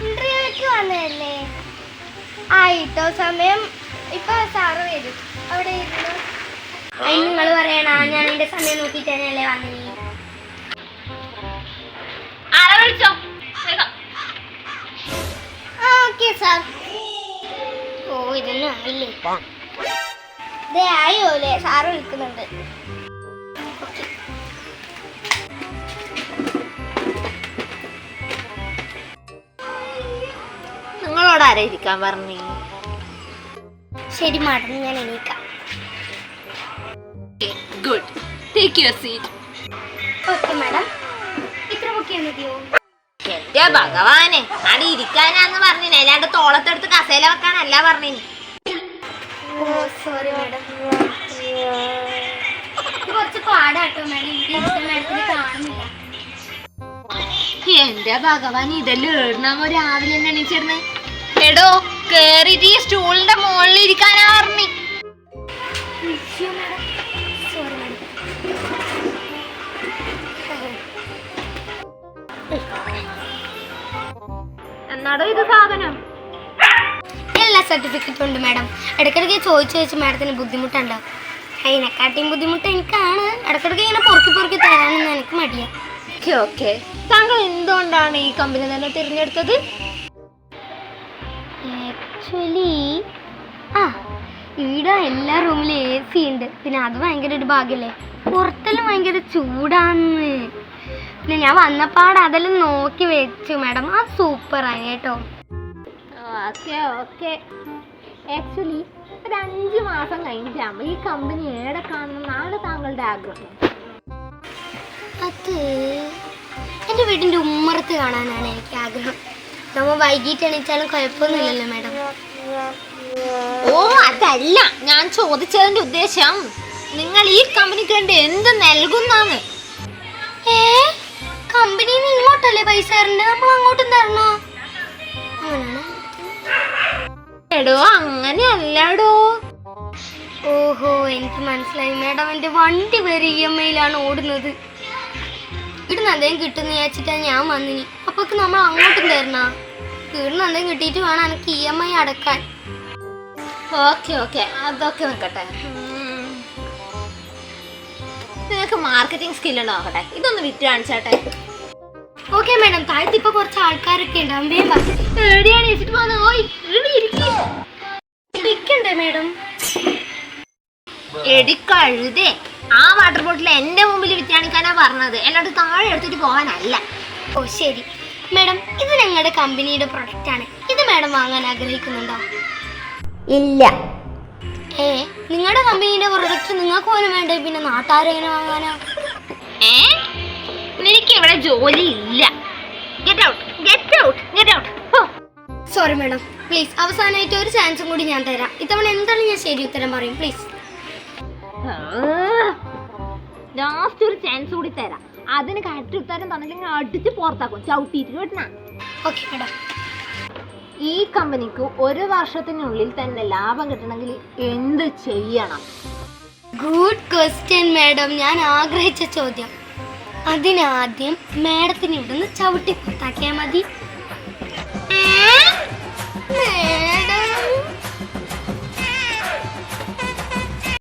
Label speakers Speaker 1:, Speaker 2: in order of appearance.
Speaker 1: ഇന്റർവ്യൂക്ക് വന്നതല്ലേ? ആയിട്ടോ സമയം. ഇപ്പൊ സാറ് വരും. അവിടെ ഇരുന്നു. നിങ്ങൾ പറയണ ഞാൻ എന്റെ സമയം നോക്കിട്ട് തന്നെയല്ലേ വന്നേ? Okay sir. ഓ ഇതൊന്നും ആയില്ലേ? ഇതേ ആയോല്ലേ? സാറ് വിളിക്കുന്നുണ്ട്.
Speaker 2: നിങ്ങളോട് ആരാ ഇരിക്കാൻ പറഞ്ഞു?
Speaker 1: ശരി മാഡം, ഞാൻ എണീക്കാം.
Speaker 2: Good, take your seat.
Speaker 1: Okay madam. ഇത്ര ബുക്ക് മതിയോ?
Speaker 2: എന്റെ ഭഗവാനെ, അവിടെ ഇരിക്കാനാന്ന് പറഞ്ഞിന്, അല്ലാണ്ട് തോളത്തെടുത്ത് കസേല വെക്കാനല്ല പറഞ്ഞിന്.
Speaker 1: ഓ സോറി മാഡം. കുറച്ച് പാടാട്ടോ മാഡം. മാഡത്തിന് കാണുന്നില്ല.
Speaker 2: എന്റെ ഭഗവാൻ, ഇതെല്ലാം എഴുതണമോ രാവിലെ തന്നെ എണീച്ചിരുന്ന്? എടോ കേറിട്ട് ഈ സ്റ്റൂളിന്റെ മുകളിൽ ഇരിക്കാനാ പറഞ്ഞു. എന്നാടോ ഇത് സാധനം?
Speaker 1: എല്ലാ സർട്ടിഫിക്കറ്റും ഉണ്ട് മാഡം. ഇടയ്ക്കിടയ്ക്ക് ചോദിച്ചു മാഡത്തിന് ബുദ്ധിമുട്ടുണ്ടോ? അതിനെക്കാട്ടിയും ബുദ്ധിമുട്ട് എനിക്കാണ്. ഇടയ്ക്കിടയ്ക്ക് ഇങ്ങനെ പൊറുക്കി തരാനൊന്നും എനിക്ക് മടിയാ.
Speaker 2: ഓക്കെ, താങ്കൾ എന്തുകൊണ്ടാണ് ഈ കമ്പനി തന്നെ തിരഞ്ഞെടുത്തത്?
Speaker 1: ആക്ച്വലി ഇവിടെ എല്ലാ റൂമിലും AC ഉണ്ട്. പിന്നെ അത് ഭയങ്കര ഒരു ഭാഗ്യല്ലേ. പുറത്തെല്ലാം ഭയങ്കര ചൂടാന്ന്. പിന്നെ ഞാൻ വന്നപ്പാട് അതെല്ലാം നോക്കി വെച്ചു മാഡം. ആ സൂപ്പറായി കേട്ടോ.
Speaker 2: ഓക്കെ. ആക്ച്വലി ഒരു 5 മാസം കഴിഞ്ഞിട്ടാകുമ്പോൾ ഈ കമ്പനി എവിടെ കാണുമെന്നാണ് താങ്കളുടെ ആഗ്രഹം?
Speaker 1: അത് എൻ്റെ വീടിൻ്റെ ഉമ്മറത്ത് കാണാനാണ് എനിക്ക് ആഗ്രഹം. നമ്മൾ വൈകിട്ട് എണീച്ചാലും കുഴപ്പമൊന്നുമില്ലല്ലോ മാഡം.
Speaker 2: ഓ അതല്ല ഞാൻ ചോദിച്ചതിന്റെ ഉദ്ദേശം, നിങ്ങൾ ഈ കമ്പനിക്ക് വേണ്ടി എന്ത് നൽകുന്നാണ്?
Speaker 1: കമ്പനിയിൽ നിന്ന് ഇങ്ങോട്ടല്ലേ പൈസ തരണ്ടേ? നമ്മൾ അങ്ങോട്ടും തരണോ?
Speaker 2: എടോ അങ്ങനെയല്ലടോ.
Speaker 1: ഓഹോ, എനിക്ക് മനസ്സിലായി മാഡം. എൻ്റെ വണ്ടി വരെ EMI ഓടുന്നത്. ഇവിടുന്ന് എന്തെങ്കിലും കിട്ടുന്ന വിചാരിച്ചിട്ടാണ് ഞാൻ വന്നിനി. അപ്പൊ നമ്മൾ അങ്ങോട്ടും തരണ? ഇവിടുന്ന് എന്തെങ്കിലും കിട്ടിയിട്ട് വേണം എനിക്ക് EMI അടക്കാൻ.
Speaker 2: ഓക്കെ അതൊക്കെ നിൽക്കട്ടെ. നിങ്ങൾക്ക് മാർക്കറ്റിംഗ് സ്കിൽ ഉണ്ടോ നോക്കട്ടെ? ഇതൊന്ന് വിറ്റ് കാണിച്ചാട്ടെ.
Speaker 1: Okay madam. താഴത്ത് ഇപ്പൊ കുറച്ച് ആൾക്കാരൊക്കെ ഉണ്ടാവും. വിൽക്കണ്ടേ മാഡം?
Speaker 2: എടിക്കഴുതേ, ആ വാട്ടർ ബോട്ടിൽ എന്റെ മുമ്പിൽ വിറ്റ് കാണിക്കാനാ പറഞ്ഞത്, എന്നോട് താഴെ എടുത്തിട്ട് പോകാനല്ല.
Speaker 1: ഓ ശരി മാഡം. ഇത് ഞങ്ങളുടെ കമ്പനിയുടെ പ്രൊഡക്റ്റ് ആണ്. ഇത് മാഡം വാങ്ങാൻ ആഗ്രഹിക്കുന്നുണ്ടോ?
Speaker 2: ഇല്ല.
Speaker 1: നിങ്ങളുടെ കമ്പനിയുടെ പ്രൊഡക്റ്റ് നിങ്ങൾക്ക് പോലും വേണ്ടേ, പിന്നെ നാട്ടുകാരെങ്ങനെ വാങ്ങാനാ?
Speaker 2: എനിക്ക് ഇവിടെ ജോലി ഇല്ല. Get out.
Speaker 1: Sorry madam, please അവസാനമായിട്ട് ഒരു ചാൻസും കൂടി ഞാൻ തരാം. ഇത്തവണ എന്തായാലും ഞാൻ ശരി ഉത്തരം പറയും. പ്ലീസ്
Speaker 2: ലാസ്റ്റ് ഒരു ചാൻസ് കൂടി തരാം. അതിന് കറക്റ്റ് ഉത്തരം തന്നില്ലെങ്കിൽ അടിച്ച് പുറത്താക്കും, ചവിട്ടിയിട്ട് കേട്ടണ.
Speaker 1: Okay madam.
Speaker 2: ഈ കമ്പനിക്ക് 1 വർഷത്തിനുള്ളിൽ തന്നെ ലാഭം കിട്ടണമെങ്കിൽ എന്ത് ചെയ്യണം?
Speaker 1: Good question madam. ഞാൻ ആഗ്രഹിച്ച ചോദ്യം. അതിനാദ്യം മാഡത്തിന് ഇവിടുന്ന് ചവിട്ടി പുറത്താക്കിയാൽ മതി.